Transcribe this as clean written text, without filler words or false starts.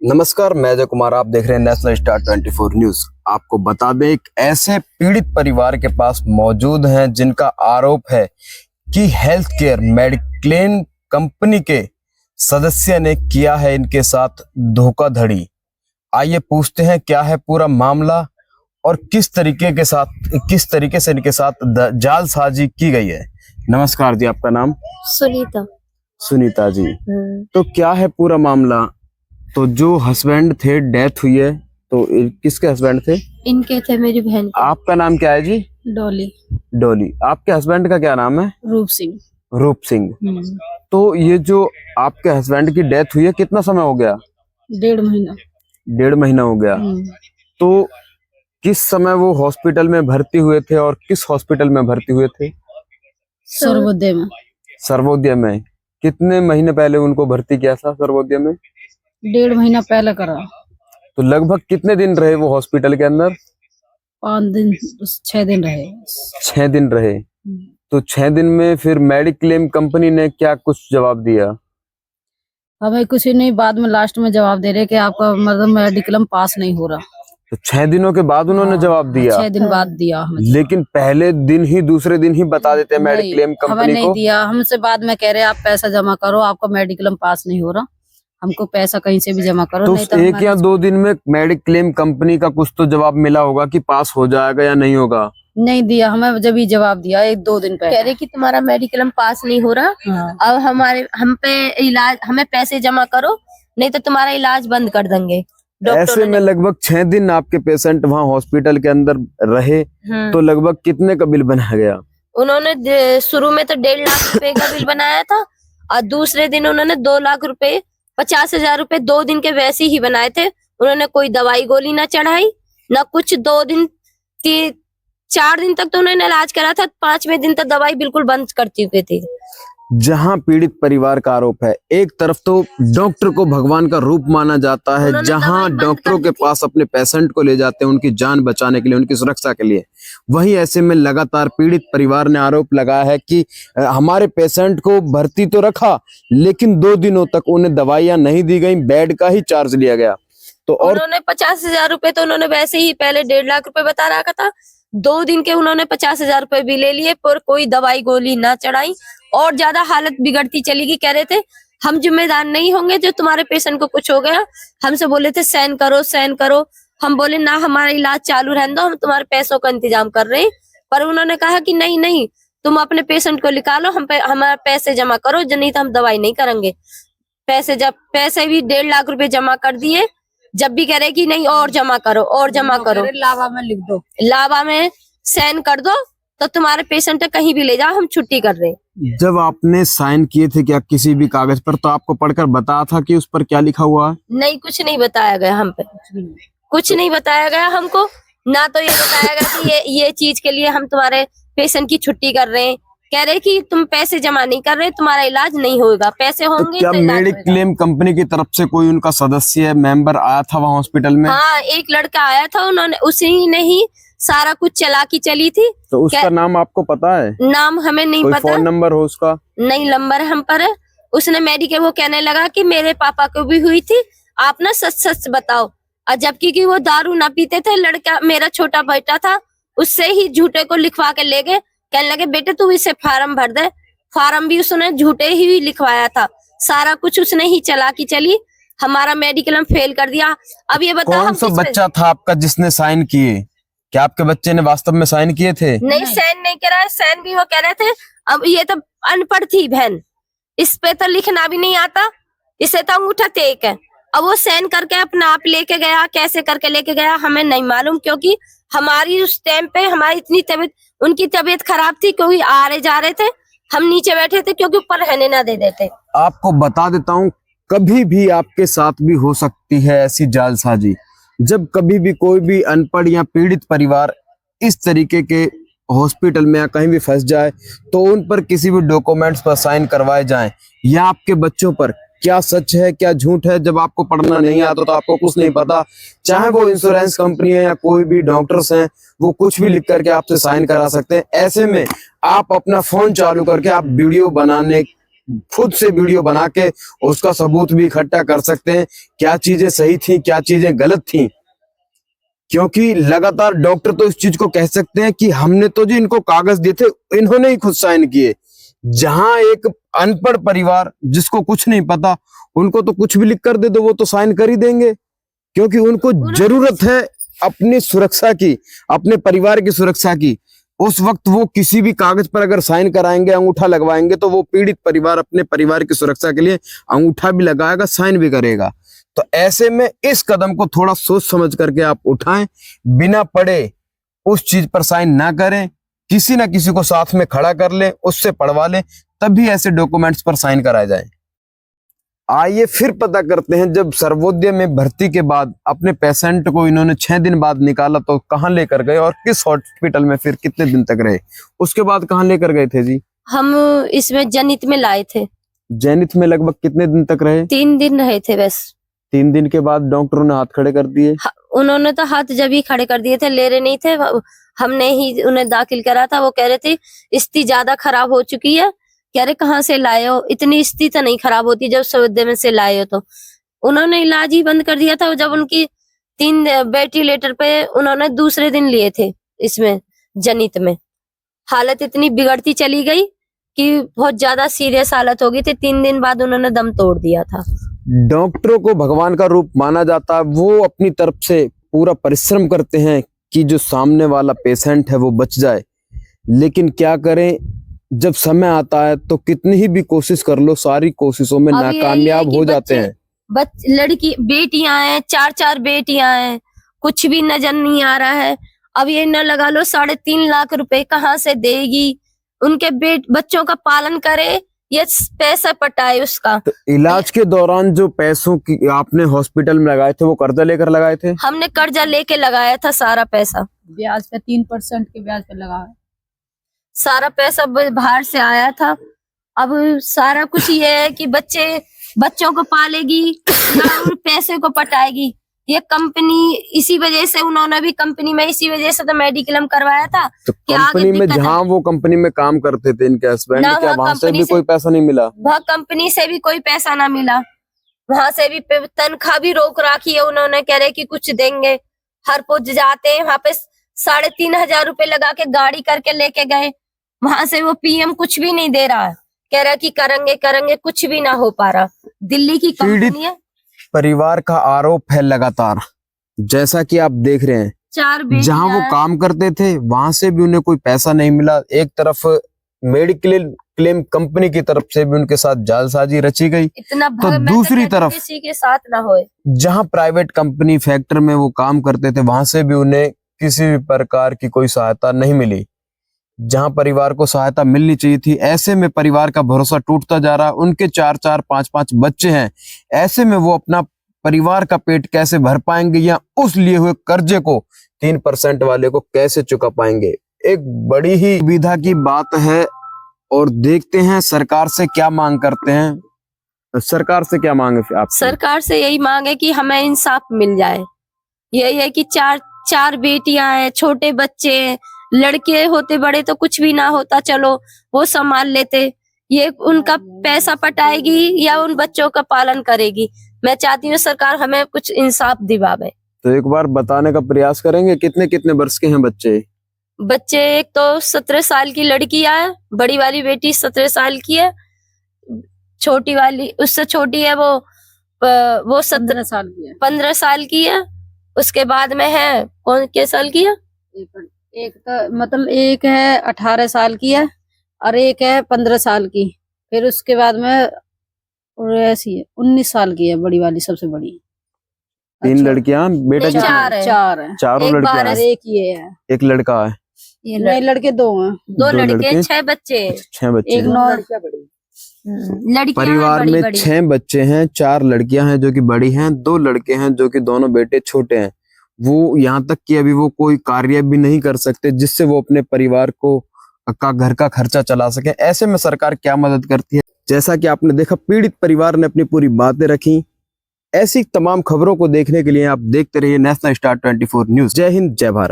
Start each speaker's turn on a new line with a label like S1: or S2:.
S1: नमस्कार, मैं अजय कुमार। आप देख रहे हैं नेशनल स्टार 24 न्यूज। आपको बता दें, एक ऐसे पीड़ित परिवार के पास मौजूद हैं जिनका आरोप है कि हेल्थ केयर मेडिक्लेम कंपनी के सदस्य ने किया है इनके साथ धोखाधड़ी। आइए पूछते हैं क्या है पूरा मामला और किस तरीके से इनके साथ जालसाजी की गई है। नमस्कार जी, आपका नाम? सुनीता जी। तो क्या है पूरा मामला? तो जो हस्बैंड थे, डेथ हुई है, तो किसके हस्बैंड थे?
S2: इनके थे, मेरी बहन के।
S1: आपका नाम क्या है जी?
S2: डॉली।
S1: आपके हस्बैंड का क्या नाम है? रूप सिंह। तो ये जो आपके हस्बैंड की डेथ हुई है, कितना समय हो गया?
S2: 1.5
S1: महीना हो गया। तो किस समय वो हॉस्पिटल में भर्ती हुए थे और किस हॉस्पिटल में भर्ती हुए थे? सर्वोदय में। कितने महीने पहले उनको भर्ती किया था सर्वोदय में?
S2: 1.5 महीना पहले करा।
S1: तो लगभग कितने दिन रहे वो हॉस्पिटल के अंदर?
S2: 6 दिन रहे।
S1: 6 दिन रहे। तो 6 दिन में फिर मेडिक्लेम कंपनी ने क्या कुछ जवाब दिया?
S2: हमें कुछ नहीं, बाद में लास्ट में जवाब दे रहे कि आपका मतलब मेडिक्लेम पास नहीं हो रहा।
S1: तो 6 दिनों के बाद उन्होंने जवाब दिया?
S2: 6 दिन बाद दिया हमें।
S1: लेकिन पहले दिन ही, दूसरे दिन ही बता देते हैं मेडिक्लेम कंपनी को।
S2: हमें नहीं दिया, हमसे बाद में कह रहे आप पैसा जमा करो, आपका मेडिक्लेम पास नहीं हो रहा, हमको पैसा कहीं से भी जमा करो।
S1: तो
S2: नहीं तो
S1: 1 या 2 दिन में मेडिक्लेम कंपनी का कुछ तो जवाब मिला होगा कि पास हो जाएगा या नहीं होगा?
S2: नहीं दिया हमें, जब ही जवाब दिया 1-2 दिन पहले।
S3: कह रहे कि तुम्हारा मेडिक्लेम पास नहीं हो रहा।
S2: हाँ।
S3: अब हम पे इलाज, हमें पैसे जमा करो, नहीं तो तुम्हारा इलाज बंद कर देंगे।
S1: ऐसे में लगभग 6 दिन आपके पेशेंट वहाँ हॉस्पिटल के अंदर रहे। तो लगभग कितने का बिल बनाया गया?
S3: उन्होंने शुरू में तो 1.5 लाख रुपए का बिल बनाया था और दूसरे दिन उन्होंने 2 लाख रुपए, 50,000 रुपए 2 दिन के वैसे ही बनाए थे। उन्होंने कोई दवाई गोली ना चढ़ाई ना कुछ। 4 दिन तक तो उन्होंने इलाज करा था, 5वें दिन तक दवाई बिल्कुल बंद कर चुके थे।
S1: जहां पीड़ित परिवार का आरोप है, एक तरफ तो डॉक्टर को भगवान का रूप माना जाता है, जहां डॉक्टरों के पास अपने पेशेंट को ले जाते हैं उनकी जान बचाने के लिए, उनकी सुरक्षा के लिए। वहीं ऐसे में लगातार पीड़ित परिवार ने आरोप लगाया है कि हमारे पेशेंट को भर्ती तो रखा, लेकिन 2 दिनों तक उन्हें दवाइयां नहीं दी गई, बेड का ही चार्ज लिया गया। तो और
S3: उन्होंने 50,000 रुपए तो उन्होंने वैसे ही पहले 1.5 लाख रुपए बता रखा था। 2 दिन के उन्होंने 50,000 रुपए भी ले लिए, पर कोई दवाई गोली ना चढ़ाई और ज्यादा हालत बिगड़ती चली गई। कह रहे थे हम जिम्मेदार नहीं होंगे जो तुम्हारे पेशेंट को कुछ हो गया। हमसे बोले थे साइन करो। हम बोले ना, हमारा इलाज चालू रहने दो, हम तुम्हारे पैसों का इंतजाम कर रहे हैं। पर उन्होंने कहा कि नहीं, तुम अपने पेशेंट को निकालो, हमारे पैसे जमा करो, नहीं तो हम दवाई नहीं करेंगे। पैसे भी 1.5 लाख रुपए जमा कर दिए। जब भी कह रहे कि नहीं और जमा करो।
S2: लावा में लिख दो,
S3: लावा में साइन कर दो, तो तुम्हारे पेशेंट कहीं भी ले जाओ, हम छुट्टी कर रहे हैं।
S1: जब आपने साइन किए थे क्या किसी भी कागज पर, तो आपको पढ़कर बताया था कि उस पर क्या लिखा हुआ है?
S3: नहीं, कुछ नहीं बताया गया हम पे, कुछ नहीं बताया गया हमको। ना तो ये बताया गया कि ये चीज के लिए हम तुम्हारे पेशेंट की छुट्टी कर रहे हैं। कह रहे कि तुम पैसे जमा नहीं कर रहे, तुम्हारा इलाज नहीं होगा, पैसे होंगे
S1: तो क्या मेडिक्लेम कंपनी की तरफ से कोई उनका सदस्य मेंबर आया था वहाँ हॉस्पिटल में?
S3: हाँ, एक लड़का आया था, उन्होंने उसी ने ही सारा कुछ चलाकी चली थी।
S1: तो उसका नाम आपको पता है?
S3: नाम हमें नहीं
S1: कोई
S3: पता।
S1: फोन नंबर हो उसका?
S3: नहीं, नंबर हम पर है। उसने मेडिकल वो कहने लगा कि मेरे पापा को भी हुई थी, आप ना सच बताओ। और जबकि कि वो दारू ना पीते थे। लड़का मेरा छोटा बेटा था, उससे ही झूठे को लिखवा के ले गए। कहने लगे बेटे तू इसे फार्म भर दे। फार्म भी उसने झूठे ही लिखवाया था। सारा कुछ उसने ही चलाकी चली, हमारा मेडिक्लेम फेल कर दिया। अब ये बताओ,
S1: कौन सा बच्चा था आपका जिसने साइन किए? क्या आपके बच्चे ने वास्तव में साइन किए थे?
S3: नहीं, साइन नहीं करा है। साइन भी वो कह रहे थे। अब ये तो अनपढ़ थी बहन, इस पे तो लिखना भी नहीं आता, इसे तो अंगूठा टेक है। अब वो साइन करके अपना आप लेके गया, कैसे करके लेके गया हमें नहीं मालूम, क्योंकि हमारी उस टाइम पे हमारी इतनी तबीयत, उनकी तबीयत खराब थी, क्योंकि आ रहे जा रहे थे, हम नीचे बैठे थे क्योंकि ऊपर रहने ना दे देते।
S1: आपको बता देता हूँ, कभी भी आपके साथ भी हो सकती है ऐसी जालसाजी। जब कभी भी कोई भी अनपढ़ या पीड़ित परिवार इस तरीके के हॉस्पिटल में या कहीं भी फंस जाए, तो उन पर किसी भी डॉक्यूमेंट्स पर साइन करवाए जाएं, या आपके बच्चों पर क्या सच है क्या झूठ है, जब आपको पढ़ना नहीं आता तो आपको कुछ नहीं पता, चाहे वो इंश्योरेंस कंपनी है या कोई भी डॉक्टर्स हैं, वो कुछ भी लिख करके आपसे साइन करा सकते हैं। ऐसे में आप अपना फोन चालू करके आप वीडियो खुद से वीडियो बना के उसका सबूत भी इकट्ठा कर सकते हैं, क्या चीजें सही थी क्या चीजें गलत थी। क्योंकि लगातार डॉक्टर तो इस चीज को कह सकते हैं कि हमने तो जो इनको कागज दिए थे इन्होंने ही खुद साइन किए। जहां एक अनपढ़ परिवार जिसको कुछ नहीं पता, उनको तो कुछ भी लिख कर दे दो वो तो साइन कर ही देंगे, क्योंकि उनको जरूरत है अपनी सुरक्षा की, अपने परिवार की सुरक्षा की। उस वक्त वो किसी भी कागज पर अगर साइन कराएंगे, अंगूठा लगवाएंगे, तो वो पीड़ित परिवार अपने परिवार की सुरक्षा के लिए अंगूठा भी लगाएगा, साइन भी करेगा। तो ऐसे में इस कदम को थोड़ा सोच समझ करके आप उठाएं, बिना पढ़े उस चीज पर साइन ना करें, किसी ना किसी को साथ में खड़ा कर लें, उससे पढ़वा लें, तभी ऐसे डॉक्यूमेंट्स पर साइन कराए जाए। आइए फिर पता करते हैं, जब सर्वोदय में भर्ती के बाद अपने पेशेंट को इन्होंने 6 दिन बाद निकाला तो कहाँ लेकर गए और किस हॉस्पिटल में फिर कितने दिन तक रहे, उसके बाद कहाँ लेकर गए थे जी?
S3: हम इसमें जनित में लाए थे।
S1: जैनिथ में लगभग कितने दिन तक रहे?
S3: 3 दिन रहे थे बस।
S1: 3 दिन के बाद डॉक्टरों ने हाथ खड़े कर दिए?
S3: उन्होंने तो हाथ जब ही खड़े कर दिए थे, ले रहे नहीं थे, हमने ही उन्हें दाखिल करा था। वो कह रहे थे स्थिति ज्यादा खराब हो चुकी है। कह रहे कहाँ से लाए हो, इतनी स्थिति तो नहीं खराब होती जब सर्वोदय में से लाए हो। तो उन्होंने इलाज ही बंद कर दिया था। जब उनकी 3 वेंटिलेटर पे उन्होंने दूसरे दिन लिए थे, इसमें जनित में हालत इतनी बिगड़ती चली गई कि बहुत ज्यादा सीरियस हालत हो गई थी। 3 दिन बाद उन्होंने दम तोड़ दिया था।
S1: डॉक्टरों को भगवान का रूप माना जाता है, वो अपनी तरफ से पूरा परिश्रम करते हैं कि जो सामने वाला पेशेंट है वो बच जाए, लेकिन क्या करें, जब समय आता है तो कितनी ही भी कोशिश कर लो, सारी कोशिशों में
S3: अब यही है
S1: नाकामयाब
S3: कि
S1: हो जाते हैं।
S3: लड़की बेटियां हैं, 4-4 बेटियां हैं, कुछ भी नजर नहीं आ रहा है। अब ये न लगा लो 3.5 लाख रुपए कहाँ से देगी, उनके बच्चों का पालन करे, ये पैसा पटाए उसका।
S1: तो इलाज के दौरान जो पैसों की आपने हॉस्पिटल में लगाए थे वो कर्जा लेकर लगाए थे?
S3: हमने कर्जा लेके लगाया था सारा पैसा,
S2: ब्याज पे 3% के ब्याज पे लगा है।
S3: सारा पैसा बाहर से आया था। अब सारा कुछ ये है कि बच्चों को पालेगी या उन पैसे को पटाएगी। ये कंपनी इसी वजह से, उन्होंने भी कंपनी में इसी वजह से तो मेडिक्लेम करवाया था।
S1: तो कंपनी में जहाँ वो कंपनी में काम करते थे इनके हस्बैंड, क्या वहां से भी कोई पैसा नहीं मिला?
S3: वह कंपनी से भी कोई पैसा ना मिला, वहां से भी तनख्वाह भी रोक रखी है उन्होंने। कह रहे कि कुछ देंगे, हर रोज जाते हैं वहां पे 3,500 रुपए लगा के गाड़ी करके लेके गए, वहां से वो पीएम कुछ भी नहीं दे रहा है। कह रहा कि करेंगे, कुछ भी ना हो पा रहा। दिल्ली की कंपनी है।
S1: परिवार का आरोप है लगातार, जैसा कि आप देख रहे हैं,
S3: 4 बेटियां
S1: जहां वो काम करते थे वहां से भी उन्हें कोई पैसा नहीं मिला। एक तरफ मेडिक्लेम कंपनी की तरफ से भी उनके साथ जालसाजी रची गई,
S3: इतना
S1: तो दूसरी तरफ
S3: किसी के साथ ना होए।
S1: जहां प्राइवेट कंपनी फैक्ट्री में वो काम करते थे वहां से भी उन्हें किसी भी प्रकार की कोई सहायता नहीं मिली, जहां परिवार को सहायता मिलनी चाहिए थी। ऐसे में परिवार का भरोसा टूटता जा रहा। उनके 4-4, 5-5 बच्चे हैं, ऐसे में वो अपना परिवार का पेट कैसे भर पाएंगे या उस लिए हुए कर्जे को 3% वाले को कैसे चुका पाएंगे? एक बड़ी ही दुविधा की बात है। और देखते हैं सरकार से क्या मांग करते हैं। सरकार से क्या मांग है आप?
S3: सरकार से यही मांग है कि हमें इंसाफ मिल जाए। यही है कि 4 बेटियां हैं, छोटे बच्चे हैं, लड़के होते बड़े तो कुछ भी ना होता, चलो वो संभाल लेते। ये उनका पैसा पटाएगी या उन बच्चों का पालन करेगी। मैं चाहती हूँ सरकार हमें कुछ इंसाफ दिवावे।
S1: तो एक बार बताने का प्रयास करेंगे, कितने वर्ष के हैं बच्चे?
S3: बच्चे एक तो 17 साल की लड़की है, बड़ी वाली बेटी 17 साल की है, छोटी वाली उससे छोटी है वो
S2: 15 साल की है।
S3: 15 साल की है। उसके बाद में है कौन के साल की है?
S2: एक तो मतलब एक है 18 साल की है और एक है 15 साल की। फिर उसके बाद में और ऐसी है 19 साल की है, बड़ी वाली सबसे बड़ी।
S1: 3 लड़कियां, बेटा
S3: नहीं, 4 है।
S2: 4 है।
S1: चारों
S3: एक
S1: लड़कियां
S3: बारह
S1: हैं।
S2: एक ये है,
S1: एक लड़का है,
S3: ये
S2: नहीं लड़के 2 हैं।
S3: 2 लड़के
S1: लड़के,
S3: 6 बच्चे।
S1: 6 बच्चे
S2: एक
S1: हैं।
S2: 9
S3: लड़कियां
S1: परिवार में 6 बच्चे हैं, 4 लड़कियां हैं जो कि बड़ी हैं, 2 लड़के हैं जो कि दोनों बेटे छोटे हैं। वो यहाँ तक कि अभी वो कोई कार्य भी नहीं कर सकते जिससे वो अपने परिवार को का घर का खर्चा चला सके। ऐसे में सरकार क्या मदद करती है? जैसा कि आपने देखा, पीड़ित परिवार ने अपनी पूरी बातें रखी। ऐसी तमाम खबरों को देखने के लिए आप देखते रहिए नेशनल स्टार 24 न्यूज। जय हिंद, जय भारत।